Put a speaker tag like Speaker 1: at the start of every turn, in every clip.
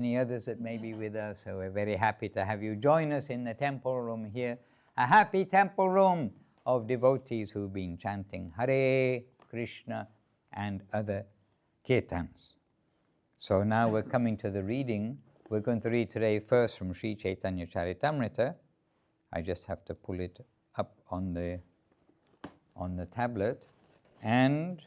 Speaker 1: Many others that may be with us, so we're very happy to have you join us in the temple room here, a happy temple room of devotees who've been chanting Hare Krishna and other kirtans. So now we're coming to the reading. We're going to read today first from Sri Caitanya-caritāmṛta. I just have to pull it up on the tablet, and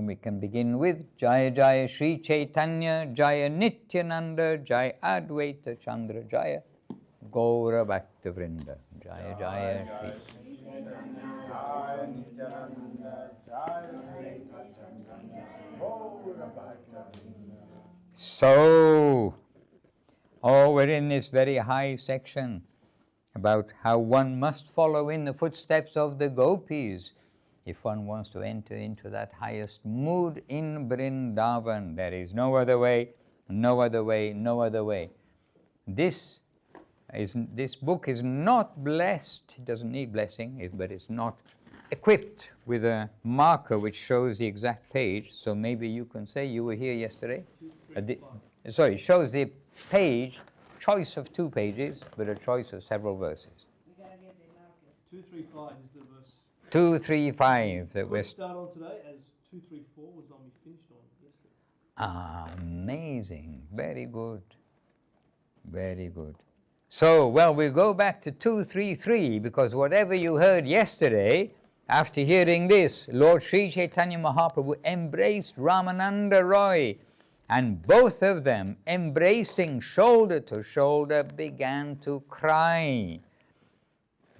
Speaker 1: we can begin with Jaya Jaya Sri Chaitanya, Jaya Nityananda, Jaya Advaita Chandra, Jaya Gaura Bhakta Vrinda, Jaya Jaya Sri. So, we're in this very high section about how one must follow in the footsteps of the gopis if one wants to enter into that highest mood in Vrindavan. There is no other way, no other way, no other way. This book is not blessed, it doesn't need blessing, but it's not equipped with a marker which shows the exact page. So maybe you can say you were here yesterday. It shows the page, choice of 2 pages, but a choice of several verses.
Speaker 2: 235 is the verse.
Speaker 1: 235 that we're
Speaker 2: start on today, as 234 was the one we finished on yesterday.
Speaker 1: Amazing, very good, very good. So, well, we'll go back to 233, because whatever you heard yesterday, after hearing this, Lord Sri Chaitanya Mahaprabhu embraced Rāmānanda Roy, and both of them, embracing shoulder to shoulder, began to cry.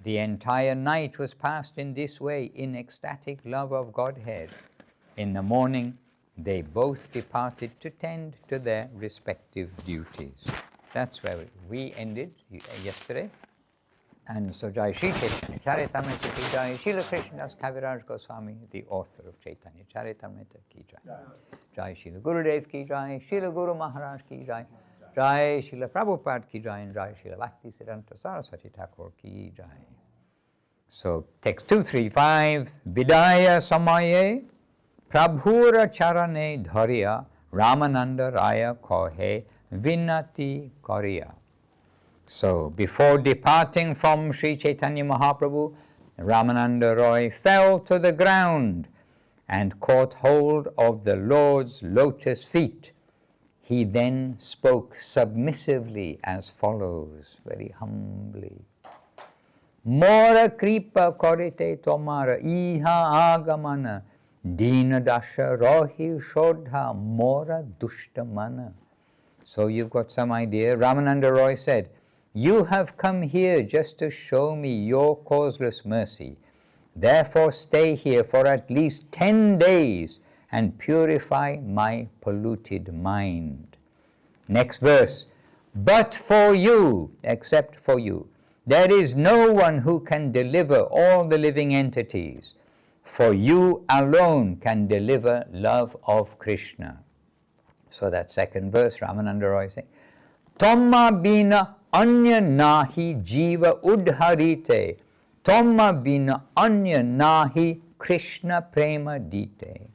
Speaker 1: The entire night was passed in this way, in ecstatic love of Godhead. In the morning, they both departed to tend to their respective duties. That's where we ended yesterday. And so Jai Sri Caitanya-caritāmṛta ki Jai, Srila Kṛṣṇadāsa Kavirāja Gosvāmī, the author of Caitanya-caritāmṛta ki Jai. Jai Srila Gurudev ki Jai, Srila Guru Maharaj ki Jai, Jai Srila Prabhupada ki Jai, and Jai Srila Bhakti Siddhanta Saraswati Thakur ki Jai. So text 235, Vidaya Samaye, Prabhura Charane Dhariya, Rāmānanda Rāya Kohe, Vinati Kariya. So before departing from Sri Chaitanya Mahaprabhu, Rāmānanda Roy fell to the ground and caught hold of the Lord's lotus feet. He then spoke submissively as follows, very humbly. Mora kripa korite tomara iha agamana dina dasha rohi shodha mora dushtamana. So you've got some idea. Rāmānanda Roy said, you have come here just to show me your causeless mercy. Therefore stay here for at least 10 days and purify my polluted mind. Next verse. But for you, except for you, there is no one who can deliver all the living entities. For you alone can deliver love of Krishna. So that second verse, Rāmānanda Roy saying, Tamma bina anya nahi jiva udharite, Tamma bina anya nahi Krishna prema dite.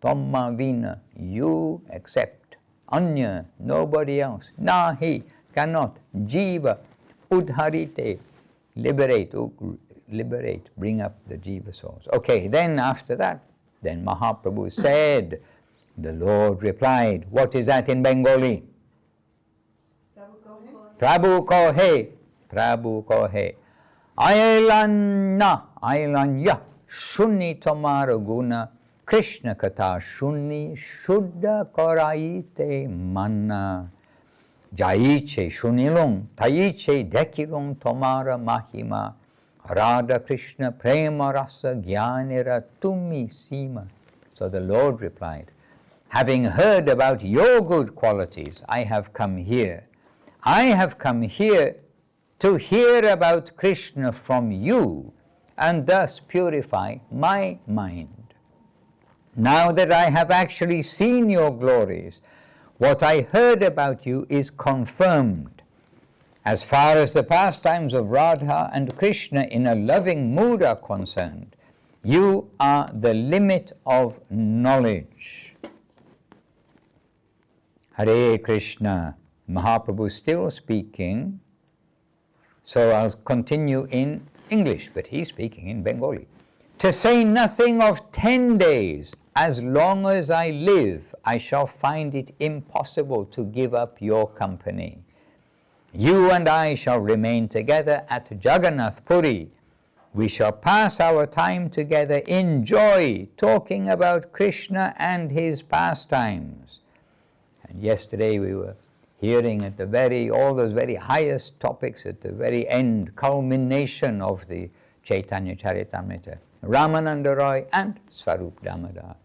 Speaker 1: Tamma bina, you accept, anya, nobody else, nahi, cannot, jiva, udharite, liberate, bring up the jiva souls. Okay, then after that, then Mahaprabhu said, the Lord replied, what is that in Bengali? Prabhu kohe, Prabhu kohe. Ailanya, shunni tomar guna, Krishna katha shunni, shuddha koraite manna. Jaiche shunilung, taiche dekilung tomara mahima, Radha Krishna prema rasa jnanira tummi sima. So the Lord replied, having heard about your good qualities, I have come here. I have come here to hear about Krishna from you and thus purify my mind. Now that I have actually seen your glories, what I heard about you is confirmed. As far as the pastimes of Radha and Krishna in a loving mood are concerned, you are the limit of knowledge. Hare Krishna. Mahaprabhu still speaking, so I'll continue in English, but he's speaking in Bengali. To say nothing of 10 days, as long as I live, I shall find it impossible to give up your company. You and I shall remain together at Jagannath Puri. We shall pass our time together in joy, talking about Krishna and his pastimes. And yesterday we were hearing at all those very highest topics at the very end, culmination of the Caitanya-caritāmṛta, Rāmānanda Roy and Swarup Damodar.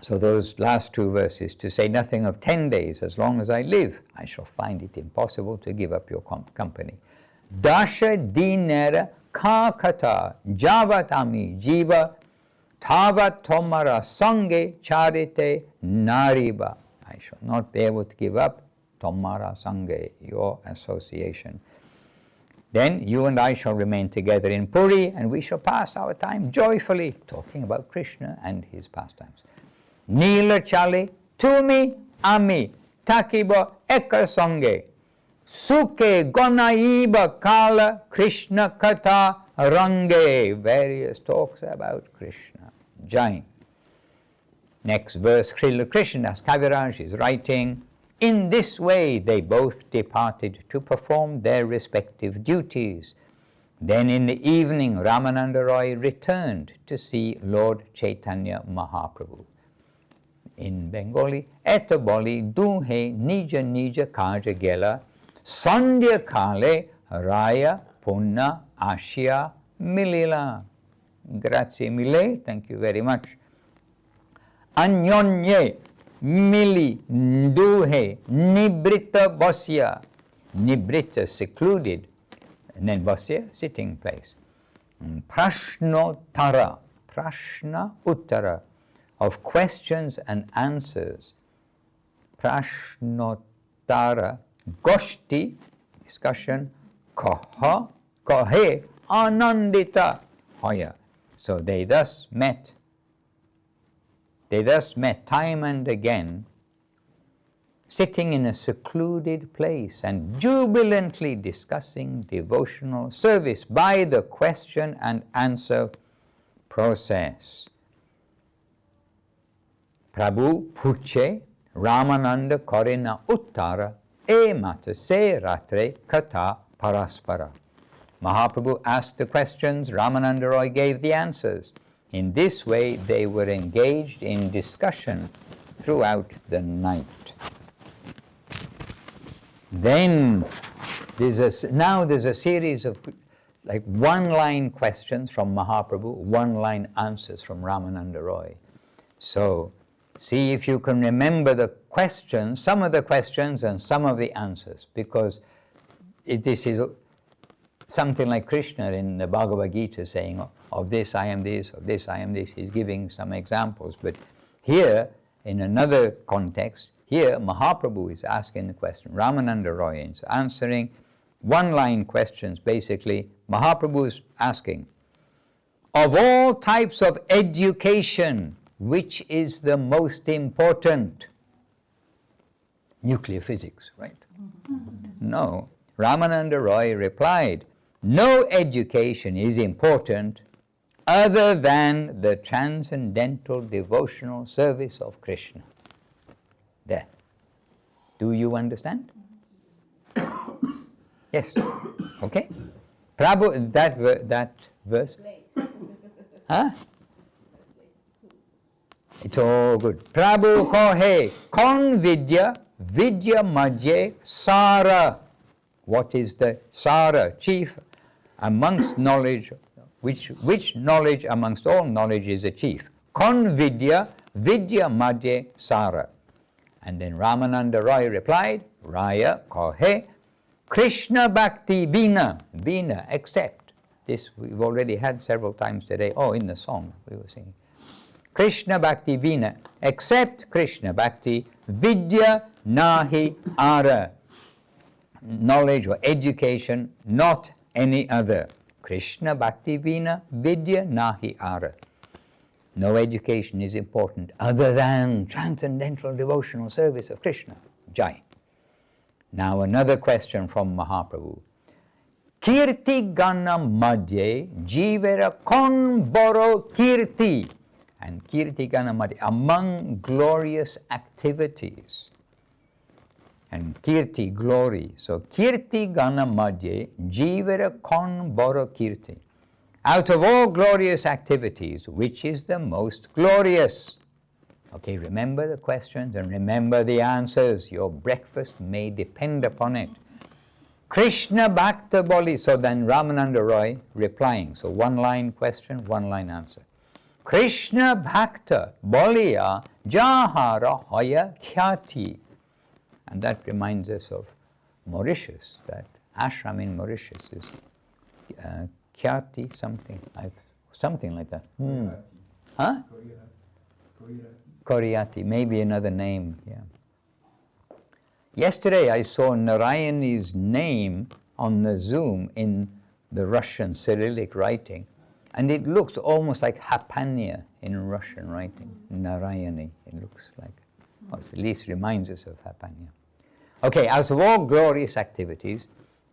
Speaker 1: So those last two verses, to say nothing of 10 days, as long as I live, I shall find it impossible to give up your company. Dasha dinera ka kata javatami jiva tavat tomara sange charite nariba. I shall not be able to give up tomara sange, your association. Then you and I shall remain together in Puri, and we shall pass our time joyfully talking about Krishna and his pastimes. Nila chale tumi ami takiba eka sange suke gonaiba kala Krishna kata range. Various talks about Krishna. Jai. Next verse, Srila Kṛṣṇadāsa Kavirāja is writing, in this way they both departed to perform their respective duties. Then in the evening, Rāmānanda Roy returned to see Lord Chaitanya Mahaprabhu. In Bengali, Eta boli duhe nija nija kaja gela, sandhya kale Rāya punna ashya milila. Grazie mille, thank you very much. Anyonye mili duhe nibrita basya. Nibrita, secluded, and then basya, sitting place. Prashnotara, prashna uttara, of questions and answers. Prashnotara, goshti, discussion, kaha, kahe, anandita, hoya. So they thus met time and again, sitting in a secluded place and jubilantly discussing devotional service by the question and answer process. Prabhu puche Rāmānanda korena uttara e mata se ratre kata paraspara. Mahaprabhu asked the questions, Rāmānanda Roy gave the answers. In this way, they were engaged in discussion throughout the night. Then, there's a series of like one-line questions from Mahaprabhu, one-line answers from Rāmānanda Roy. So, see if you can remember the questions, some of the questions and some of the answers, because this is something like Krishna in the Bhagavad Gita saying, of this I am this, of this I am this. He's giving some examples. But here, in another context, here Mahaprabhu is asking the question. Rāmānanda Roy is answering one-line questions, basically. Mahaprabhu is asking, of all types of education, which is the most important? Nuclear physics, right? No. Rāmānanda Roy replied, no education is important other than the transcendental devotional service of Krishna. There. Do you understand? Yes. Okay. Prabhu, that verse. Huh? It's all good. Prabhu kohe kon vidya madhye sara. What is the sara, chief amongst knowledge? Which knowledge amongst all knowledge is a chief? Kon vidya madhye sara. And then Rāmānanda Roy replied, Rāya kohe Krishna bhakti bina. Bina, except. This we've already had several times today. Oh, in the song we were singing. Krishna bhakti bina, except Krishna bhakti, vidya nahi ara. Knowledge or education, not any other. Krishna bhakti vina vidya nahi ara. No education is important other than transcendental devotional service of Krishna. Jai. Now another question from Mahaprabhu. Kirti gana madhye jivera kon boro kirti. And kirti gana madhye, among glorious activities. And kirti, glory. So kirti gana madhye jivera kon boro kirti. Out of all glorious activities, which is the most glorious? Okay, remember the questions and remember the answers. Your breakfast may depend upon it. Krishna Bhakta Boli. So then Rāmānanda Roy replying. So one line question, one line answer. Krishna Bhakta Boliya Jahara Hoya Khyati. And that reminds us of Mauritius, that ashram in Mauritius is Khyati something, something like that. Huh? Kavirāja, maybe another name, yeah. Yesterday I saw Narayani's name on the Zoom in the Russian Cyrillic writing, and it looks almost like Hapanya in Russian writing, Narayani. It looks like, or at least reminds us of Hapanya. Okay, out of all glorious activities,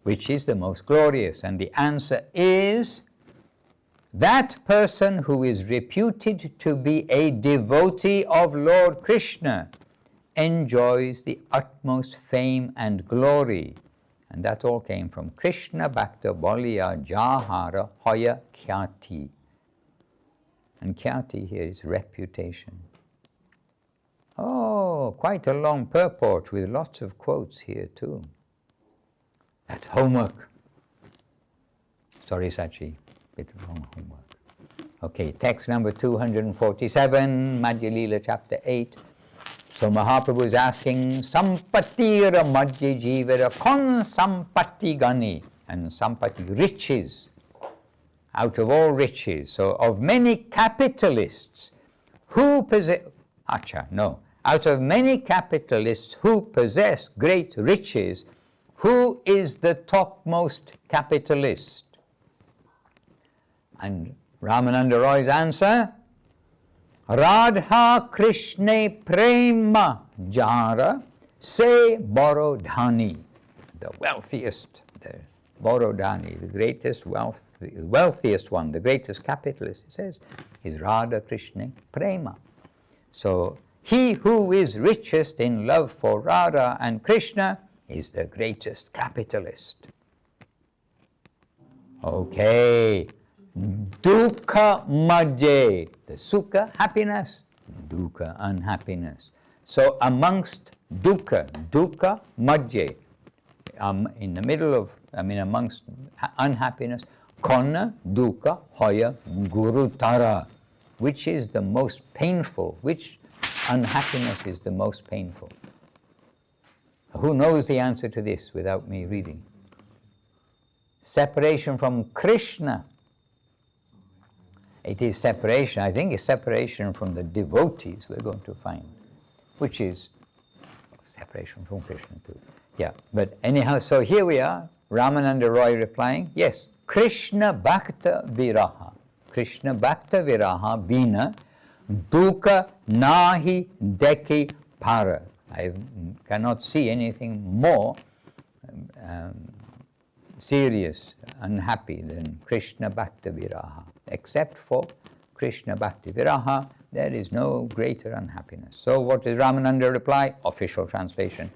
Speaker 1: which is the most glorious? And the answer is that person who is reputed to be a devotee of Lord Krishna enjoys the utmost fame and glory. And that all came from Krishna Bhakta Boliya Jahara Hoya Khyati. And Khyati here is reputation. Oh, quite a long purport with lots of quotes here too. That's homework. Sorry, Sachi, bit of long homework. Okay, text number 247, Madhya-līlā, chapter 8. So Mahaprabhu is asking, Sampatira Madhya Jivara Kon Sampati Gani. And Sampati, riches, out of all riches. So of many capitalists who possess, out of many capitalists who possess great riches, who is the topmost capitalist? And Rāmānanda Roy's answer, Radha Krishna Prema Jara Se Borodhani. The wealthiest, the Borodhani, the greatest wealth, the wealthiest one, the greatest capitalist, it says, is Radha Krishna Prema. So he who is richest in love for Radha and Krishna is the greatest capitalist. Okay. Dukkha madhye, the sukha, happiness, dukkha, unhappiness. So amongst dukkha madhye, in the middle of, amongst unhappiness, kona dukkha hoya gurutara, which is the most painful, which unhappiness is the most painful? Who knows the answer to this without me reading? Separation from Krishna. It is separation, I think it's separation from the devotees we're going to find, which is separation from Krishna too. Yeah, but anyhow, so here we are, Rāmānanda Roy replying, yes, Krishna Bhakta Viraha. Krishna Bhakta Viraha Vina Dukkha Nahi Deki Para. I cannot see anything more serious, unhappy than Krishna Bhakta Viraha. Except for Krishna Bhakti Viraha, there is no greater unhappiness. So what does Rāmānanda reply? Official translation.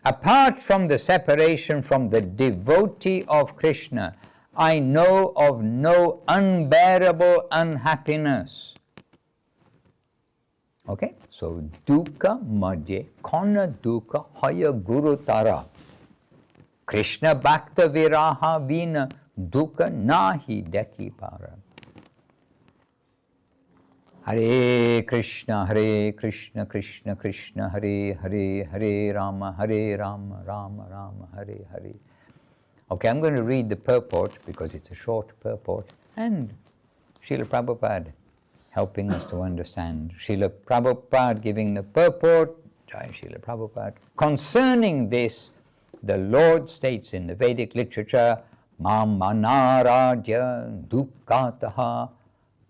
Speaker 1: Apart from the separation from the devotee of Krishna, I know of no unbearable unhappiness. Okay, so dukkha madhye kona dukkha hoya gurutara. Krishna Bhakta Viraha vina dukkha nahi deki para. Hare Krishna, Krishna Krishna, Hare Hare, Hare Rama, Rama Rama, Hare Hare. Okay, I'm going to read the purport because it's a short purport, and Srila Prabhupada helping us to understand. Srila Prabhupada giving the purport, Jai Srila Prabhupada. Concerning this, the Lord states in the Vedic literature, Mam manaraja dukkataha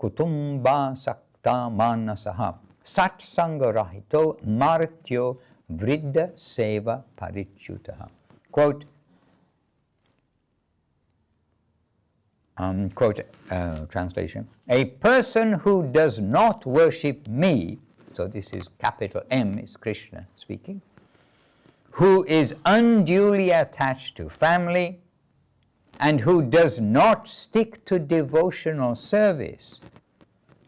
Speaker 1: kutumba mukta manasaha sat sanga rahito martyo vriddha seva parichyutaha. Quote, translation, a person who does not worship me, so this is capital M, is Krishna speaking, who is unduly attached to family and who does not stick to devotional service,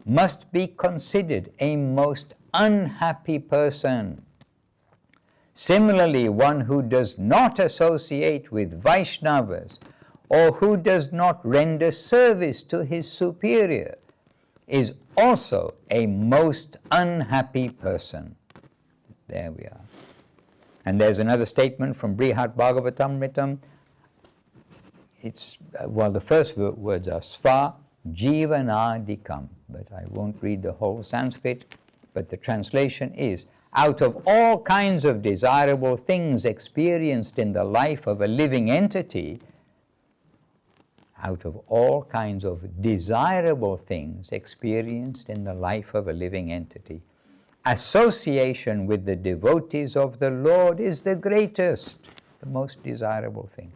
Speaker 1: must be considered a most unhappy person. Similarly, one who does not associate with Vaishnavas or who does not render service to his superior is also a most unhappy person. There we are. And there's another statement from Brihad Bhagavatamritam. It's, well, the first words are Sva Jivanadikam, but I won't read the whole Sanskrit, but the translation is, out of all kinds of desirable things experienced in the life of a living entity, out of all kinds of desirable things experienced in the life of a living entity, association with the devotees of the Lord is the greatest, the most desirable thing.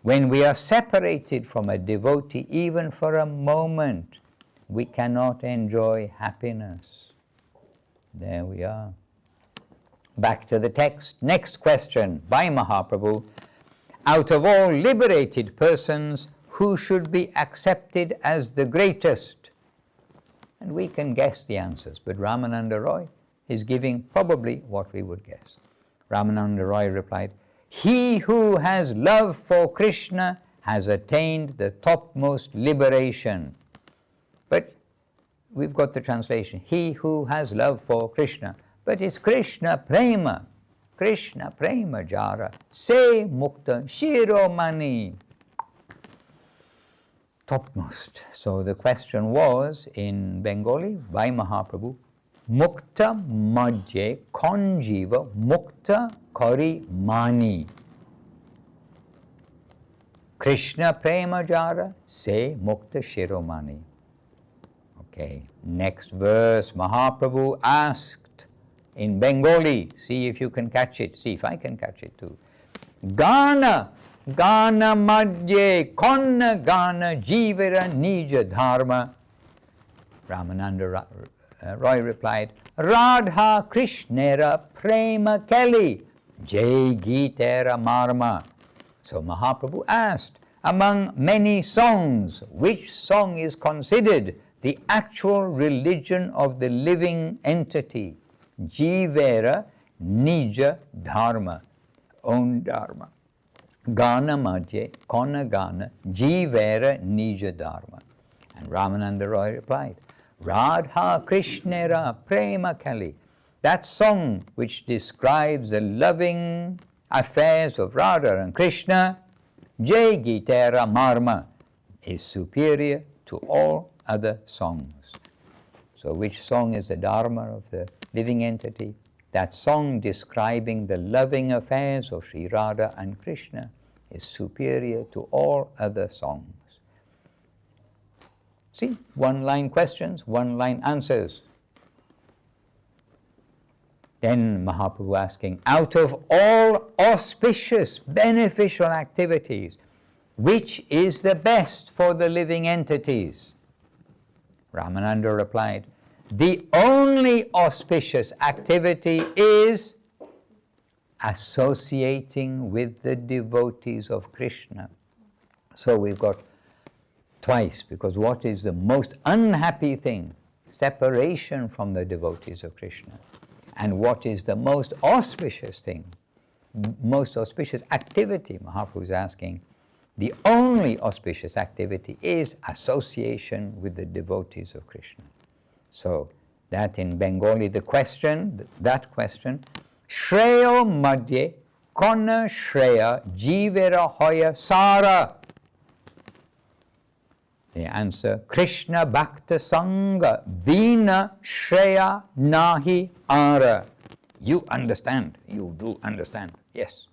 Speaker 1: When we are separated from a devotee, even for a moment, we cannot enjoy happiness. There we are. Back to the text. Next question by Mahaprabhu. Out of all liberated persons, who should be accepted as the greatest? And we can guess the answers, but Rāmānanda Roy is giving probably what we would guess. Rāmānanda Roy replied, he who has love for Krishna has attained the topmost liberation. But we've got the translation, he who has love for Krishna. But it's Krishna Prema, Krishna Prema Jara, Se Mukta Shiromani. Topmost. So the question was in Bengali by Mahaprabhu, Mukta Madhye Konjiva Mukta Kari Mani. Krishna Prema Jara Se Mukta Shiromani. Okay, next verse, Mahaprabhu asked in Bengali, see if you can catch it, see if I can catch it too. Gana Gana Madhye Konna Gana Jivara Nija Dharma. Rāmānanda Roy replied, Radha Krishnera Prema Kelly Jai Gitera Marma. So Mahaprabhu asked, among many songs, which song is considered the actual religion of the living entity? Jivera Nija Dharma, own Dharma. Gana Madhye, Kona Gana, Jivera Nija Dharma. And Rāmānanda Roy replied, Radha Krishnera Prema Kali. That song which describes the loving affairs of Radha and Krishna, Jai Gitera Marma, is superior to all other songs. So which song is the Dharma of the living entity? That song describing the loving affairs of Sri Radha and Krishna is superior to all other songs. See, one-line questions, one-line answers. Then Mahaprabhu asking, out of all auspicious, beneficial activities, which is the best for the living entities? Rāmānanda replied, the only auspicious activity is associating with the devotees of Krishna. So we've got twice, because what is the most unhappy thing? Separation from the devotees of Krishna. And what is the most auspicious thing? Most auspicious activity, Mahaprabhu is asking. The only auspicious activity is association with the devotees of Krishna. So that in Bengali, the question, that question, Shreyo Madhye Kona Shreya Jivera Hoya Sara. The answer, Krishna Bhakta Sangha Bina Shreya Nahi Ara. You understand, you do understand. Yes,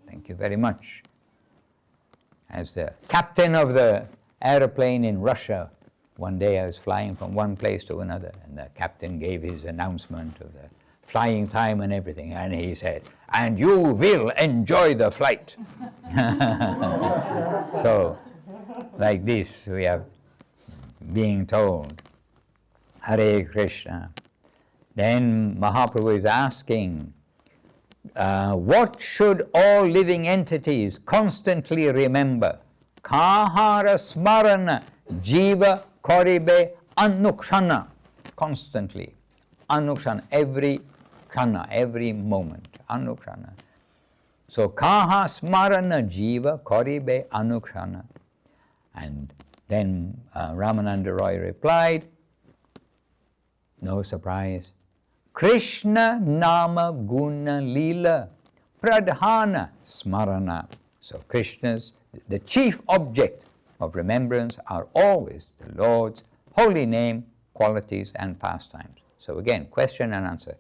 Speaker 1: thank you very much. As the captain of the aeroplane in Russia One day I was flying from one place to another, and the captain gave his announcement of the flying time and everything, and he said, "And you will enjoy the flight." So, like this, we are being told, Hare Krishna. Then Mahaprabhu is asking, what should all living entities constantly remember? Kahara smarana jiva koribe anukshana. Constantly. Anukshana. Every kshana, every moment. Anukshana. So kaha smarana jiva koribe anukshana. And then Rāmānanda Roy replied, no surprise, Krishna nama guna lila pradhana smarana. So Krishna's, the chief object of remembrance are always the Lord's holy name, qualities and pastimes. So again, question and answer.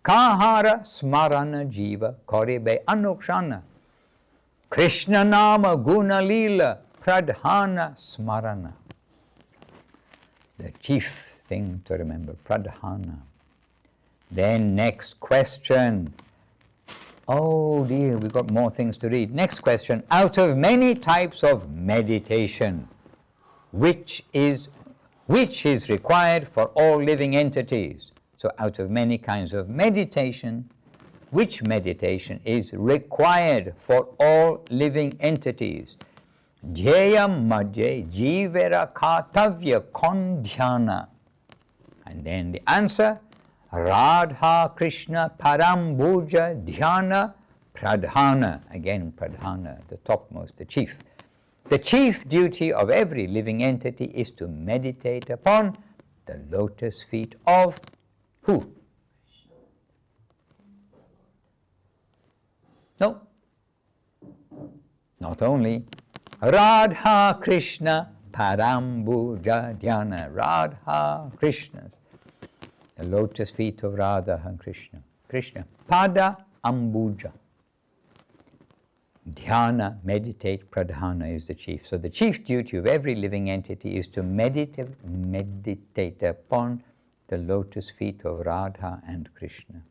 Speaker 1: Kahara smarana jiva koribe anukshana. Krishna nama guna lila pradhana smarana. The chief thing to remember, pradhana. Then next question. Oh dear, we've got more things to read. Next question. Out of many types of meditation, which is required for all living entities? So out of many kinds of meditation, which meditation is required for all living entities? Jyayam madhye jivera kartavya kondhyana. And then the answer, Radha Krishna Parambuja Dhyana Pradhana. Again, Pradhana, the topmost, the chief. The chief duty of every living entity is to meditate upon the lotus feet of who? No. Not only. Radha Krishna Parambuja Dhyana. Radha Krishna's. The lotus feet of Radha and Krishna. Krishna. Pada Ambuja. Dhyana, meditate, pradhana is the chief. So the chief duty of every living entity is to meditate upon the lotus feet of Radha and Krishna.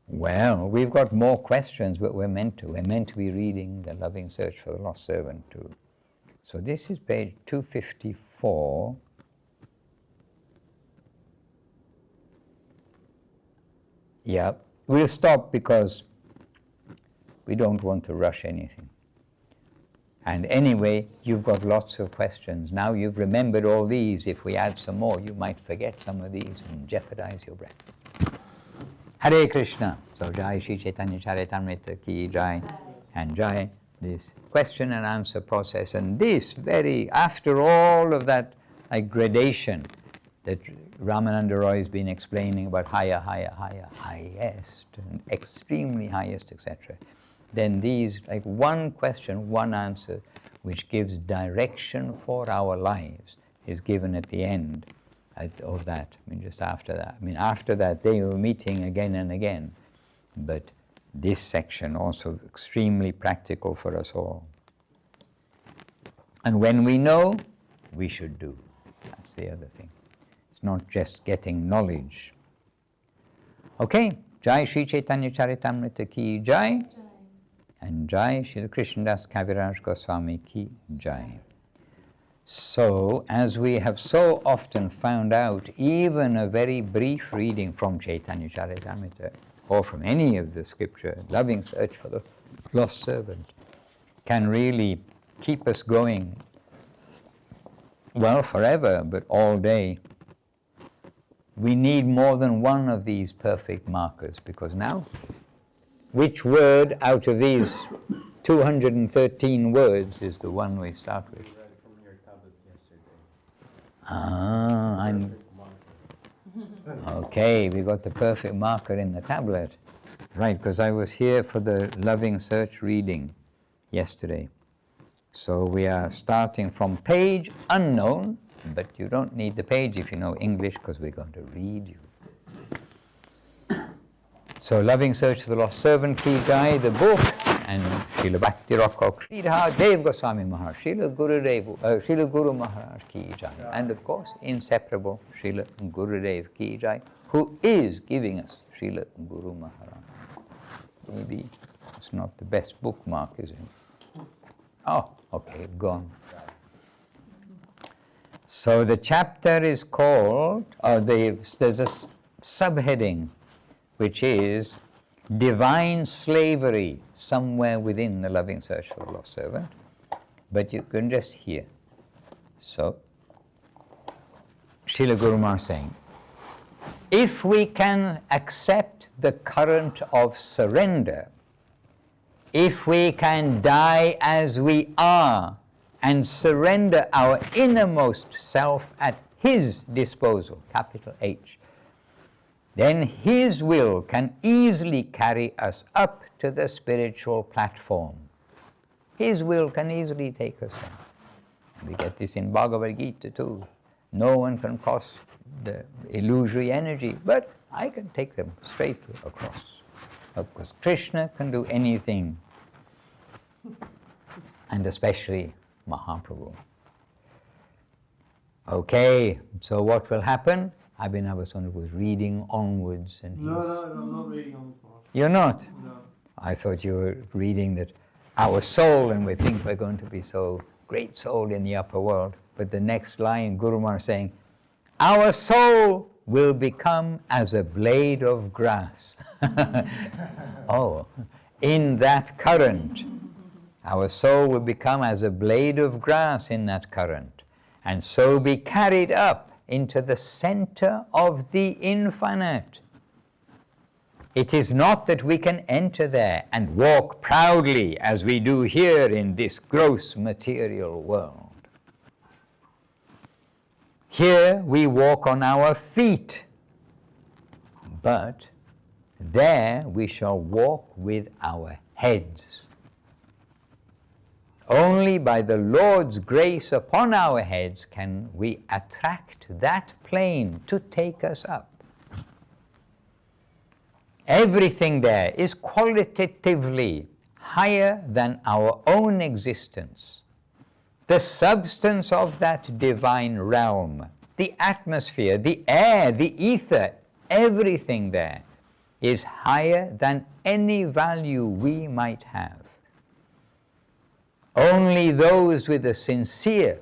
Speaker 1: Well, we've got more questions, but we're meant to be reading The Loving Search for the Lost Servant too. So this is page 254. Yeah, we'll stop because we don't want to rush anything. And anyway, you've got lots of questions. Now you've remembered all these. If we add some more, you might forget some of these and jeopardize your breath. Hare Krishna. So Jai Shri Caitanya-caritāmṛta ki Jai. And Jai, this question and answer process. And this after all of that gradation that Rāmānanda Roy has been explaining about higher, highest, and extremely highest, etc. Then these, one question, one answer, which gives direction for our lives, is given at the end of that. Just after that. After that, they were meeting again and again. But this section also extremely practical for us all. And when we know, we should do. That's the other thing. Not just getting knowledge. Okay, Jai Shri Caitanya-caritāmṛta ki Jai. And Jai Shri Kṛṣṇadāsa Kavirāja Gosvāmī ki Jai. So, as we have so often found out, even a very brief reading from Caitanya-caritāmṛta or from any of the scripture, Loving Search for the Lost Servant, can really keep us going, well, forever, but all day. We need more than one of these perfect markers, because now, which word out of these 213 words is the one we start with?
Speaker 3: From your tablet yesterday.
Speaker 1: Okay, we got the perfect marker in the tablet. Right, because I was here for the Loving Search reading yesterday. So we are starting from page unknown, but you don't need the page if you know English, because we're going to read you. So Loving Search for the Lost Servant, ki Jai, the book and Srila Bhakti Rakok, Sridhara Dev Goswami Maharaj, Srila Guru Maharaj Ki Jai, and of course, inseparable Srila Gurudev Ki Jai, who is giving us Srila Guru Maharaj. Maybe it's not the best bookmark, is it? Oh, okay, gone. So the chapter is called, there's a subheading, which is Divine Slavery, somewhere within the Loving Search for the Lost Servant, but you can just hear. So, Srila Guru Maharaj saying, if we can accept the current of surrender, if we can die as we are and surrender our innermost self at His disposal, capital H, then His will can easily carry us up to the spiritual platform. His will can easily take us there. And we get this in Bhagavad Gita too. No one can cross the illusory energy, but I can take them straight across. Because Krishna can do anything, and especially Mahaprabhu. Okay, so what will happen? Abhinavasundara was reading onwards, and
Speaker 2: No, I'm not reading on this part.
Speaker 1: You're not?
Speaker 2: No.
Speaker 1: I thought you were reading that our soul, and we think we're going to be so great soul in the upper world. But the next line, Guru Maharaj saying, our soul will become as a blade of grass. Oh, in that current, our soul will become as a blade of grass in that current, and so be carried up into the center of the infinite. It is not that we can enter there and walk proudly as we do here in this gross material world. Here we walk on our feet, but there we shall walk with our heads. Only by the Lord's grace upon our heads can we attract that plane to take us up. Everything there is qualitatively higher than our own existence. The substance of that divine realm, the atmosphere, the air, the ether, everything there is higher than any value we might have. Only those with a sincere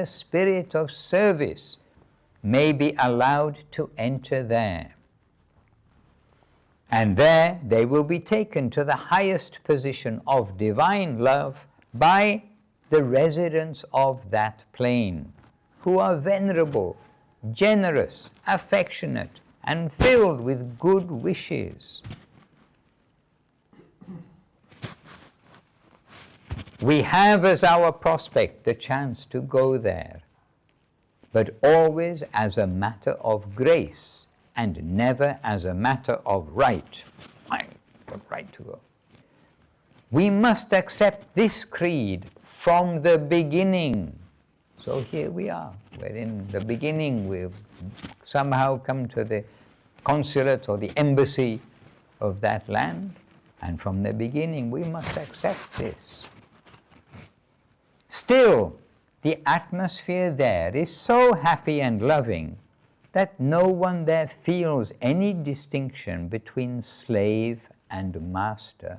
Speaker 1: spirit of service may be allowed to enter there. And there they will be taken to the highest position of divine love by the residents of that plane, who are venerable, generous, affectionate, and filled with good wishes. We have as our prospect the chance to go there, but always as a matter of grace and never as a matter of right. I got right to go. We must accept this creed from the beginning. So here we are. We're in the beginning. We've somehow come to the consulate or the embassy of that land, and from the beginning we must accept this. Still, the atmosphere there is so happy and loving that no one there feels any distinction between slave and master.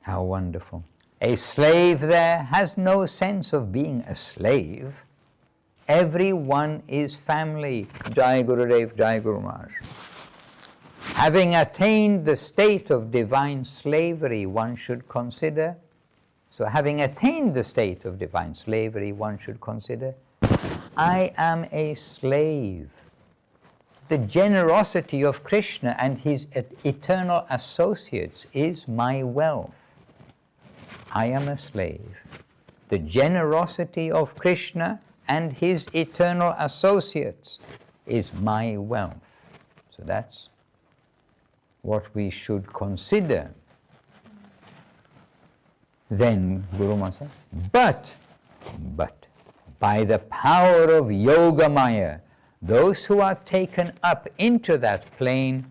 Speaker 1: How wonderful. A slave there has no sense of being a slave. Everyone is family. Jai Gurudev, Jai Guru Maharaj. Having attained the state of divine slavery, one should consider, having attained the state of divine slavery, one should consider, I am a slave. The generosity of Kṛṣṇa and his eternal associates is my wealth. I am a slave. The generosity of Kṛṣṇa and his eternal associates is my wealth. So that's what we should consider. Then Guru Maharaj said, but by the power of Yogamaya, those who are taken up into that plane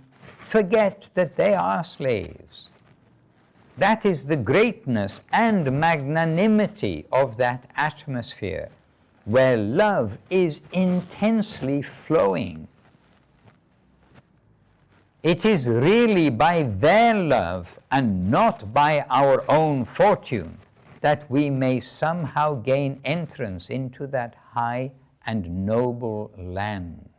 Speaker 1: forget that they are slaves. That is the greatness and magnanimity of that atmosphere, where love is intensely flowing. It is really by their love and not by our own fortune that we may somehow gain entrance into that high and noble land.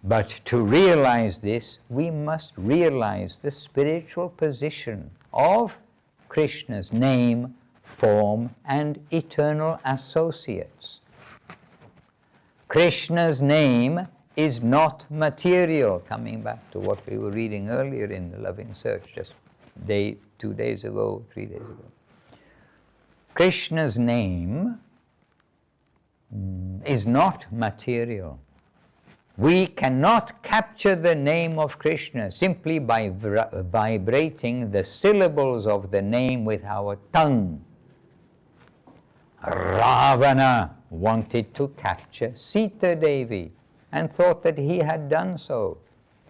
Speaker 1: But to realize this, we must realize the spiritual position of Krishna's name, form, and eternal associates. Krishna's name is not material, coming back to what we were reading earlier in the Loving Search, just 2 days ago, 3 days ago. Krishna's name is not material. We cannot capture the name of Krishna simply by vibrating the syllables of the name with our tongue. Ravana wanted to capture Sita Devi and thought that he had done so.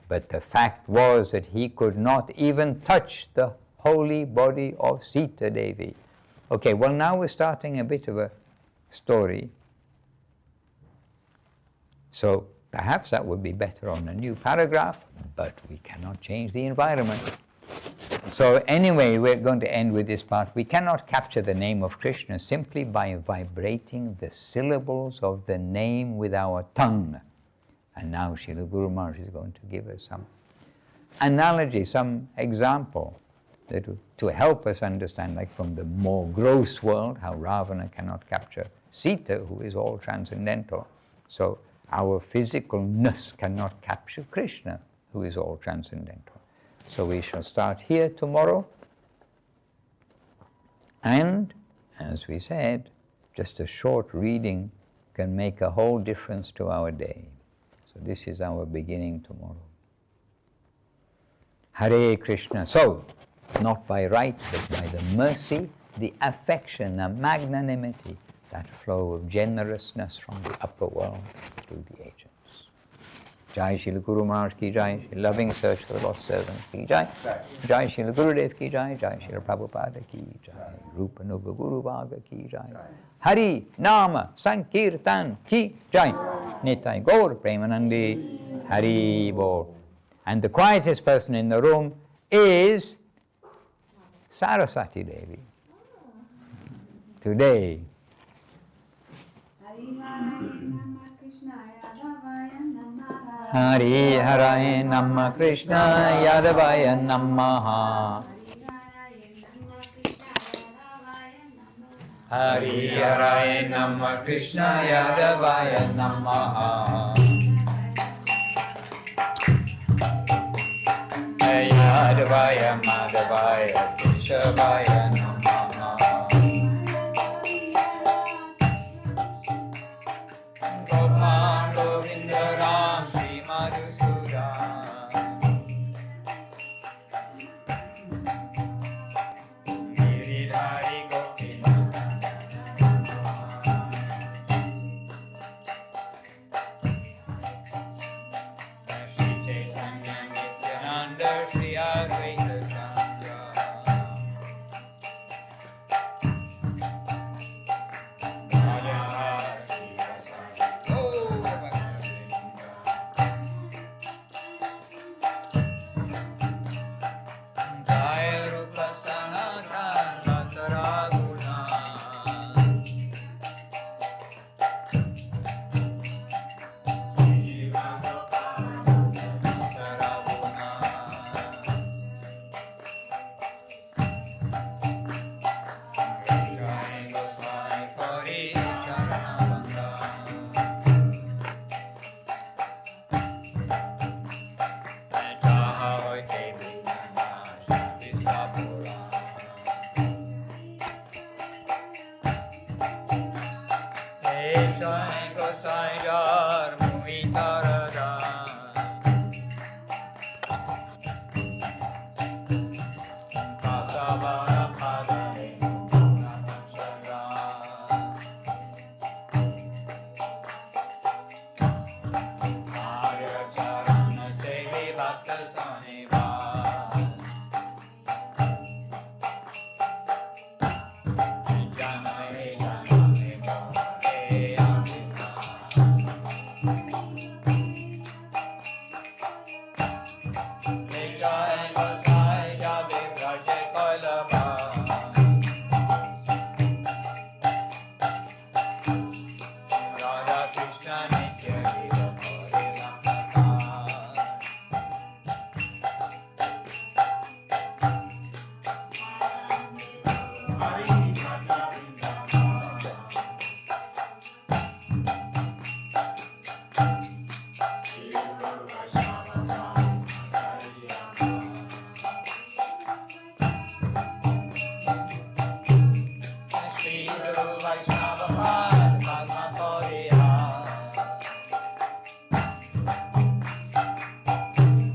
Speaker 1: But the fact was that he could not even touch the holy body of Sita Devi. Okay, well, now we're starting a bit of a story. So perhaps that would be better on a new paragraph, but we cannot change the environment. So anyway, we're going to end with this part. We cannot capture the name of Krishna simply by vibrating the syllables of the name with our tongue. And now Srila Guru Maharaj is going to give us some analogy, some example to help us understand, like from the more gross world, how Ravana cannot capture Sita, who is all transcendental. So our physicalness cannot capture Krishna, who is all transcendental. So we shall start here tomorrow. And, as we said, just a short reading can make a whole difference to our day. So this is our beginning tomorrow. Hare Krishna. So, not by right, but by the mercy, the affection, the magnanimity, that flow of generousness from the upper world through the agents. Jai Srila Guru Maharaj ki jai, Srila Loving Search for the Lost Servant ki jai, Jai Srila Gurudev ki jai, Jai Srila Prabhupada ki jai, Rupa Nuga Guru Bhaga ki jai, Hari Nama Sankirtan ki jai, Nitai Gaur Premanandi, Hari Bol. And the quietest person in the room is Saraswati Devi. Today. Hari Haraye Namah Krishna Yadavaya Namaha. Hari Haraye Namah Krishna Yadavaya Namaha. Yadavaya Madhavaya Keshavaya Namaha. Gopal Govinda Ram Shri Madhusudan. Giridhari Gopinath. Shri Chaitanya Nityananda Shri Advaita Chandra.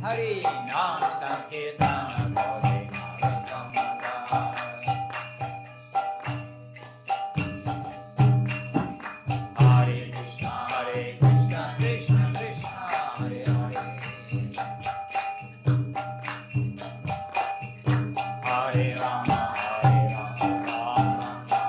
Speaker 1: Hari Nam Sankirtan Bode Narakamada. Hare Krishna, Krishna Krishna, Hare Hare. Hare Rama, Hare Rama, Rama Rama,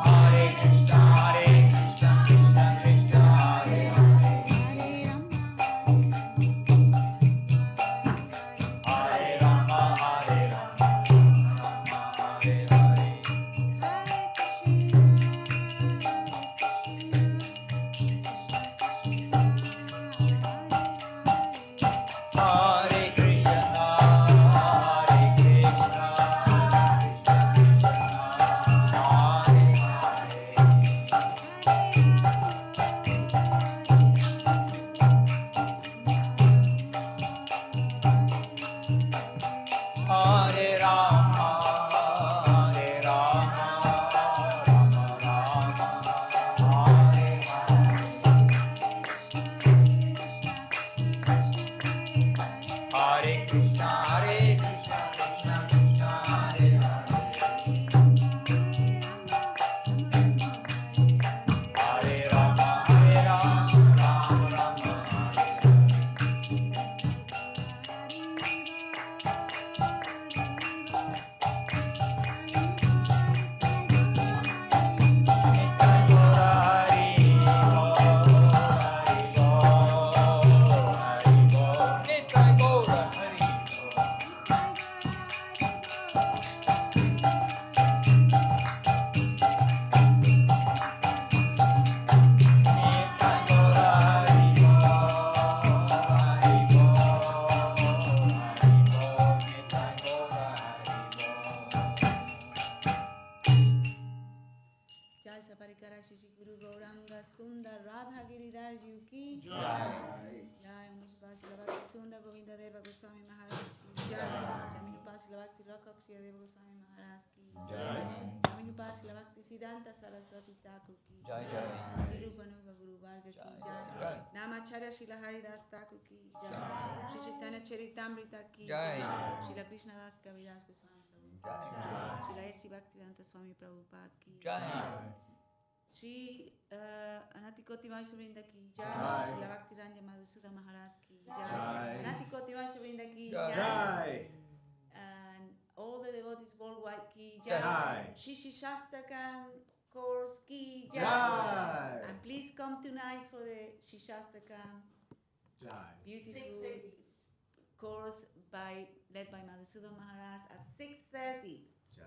Speaker 1: Hare Krishna, Krishna Krishna, Hare Hare. Hare Rama, Hare Rama, Rama Hare Hare. Hare Krishna, Hare Krishna, Krishna Krishna, Hare Hare. Hare Rama, Hare Rama, Rama Rama, Hare Hare. Hare Krishna, Krishna Krishna, Hare Hare. Hare Rama, Rama Rama, Hare Hare. Nitai Gora Hari Bo, Hari Bo, Hari Bo. Nitai Gora Hari Bo. Nitai Gora Hari Bo, Hari Bo, Hari Bo. Nitai Gora Hari Bo.
Speaker 4: जय सपरिकरा श्री गुरु गौरांग सुंदर राधा गिरिधर जी की
Speaker 1: Jai.
Speaker 4: जय मुझपास भक्ति सुंदर गोविंद देव गोस्वामी महाराज की जय जमीनुपास भक्ति रखक श्री देव गोस्वामी महाराज की
Speaker 1: Jai.
Speaker 4: जमीनुपास भक्ति सिद्धांत सरस्वती ठाकुर की
Speaker 1: Jai Jai.
Speaker 4: श्री रूपनु गुरु वर्ग की
Speaker 1: जय।
Speaker 4: जय नामाचार्य श्री हरिदास ठाकुर की जय श्री चैतन्य-चरितामृता की
Speaker 1: जय।
Speaker 4: श्री कृष्णदास कविराज गोस्वामी प्रभु
Speaker 1: Jai.
Speaker 4: श्री ऐसी भक्तिवेदांत स्वामी प्रभुपाद की
Speaker 1: Jai.
Speaker 4: श्री अनाथिकोटि वैष्णववृंद की जय
Speaker 3: जय।
Speaker 4: श्री भक्ति रंजन मधुसूदन महाराज की जय
Speaker 3: जय।
Speaker 4: अनाथिकोटि वैष्णववृंद की
Speaker 1: जय।
Speaker 4: जय
Speaker 3: Jai.
Speaker 4: and all the devotees worldwide की
Speaker 1: जय।
Speaker 4: जय श्री Shastakam course की जय
Speaker 3: Jai.
Speaker 4: and please come tonight for the Shastakam
Speaker 3: Jai.
Speaker 4: beautiful course led by Madhusudan Maharaj at 6:30.
Speaker 3: Jai.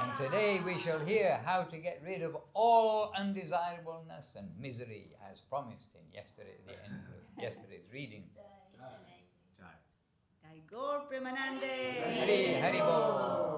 Speaker 1: And today we shall hear how to get rid of all undesirableness and misery, as promised in the end of yesterday's reading.
Speaker 3: Jai.
Speaker 4: Jai Gaur Premanande.
Speaker 1: Hari Hari Bol.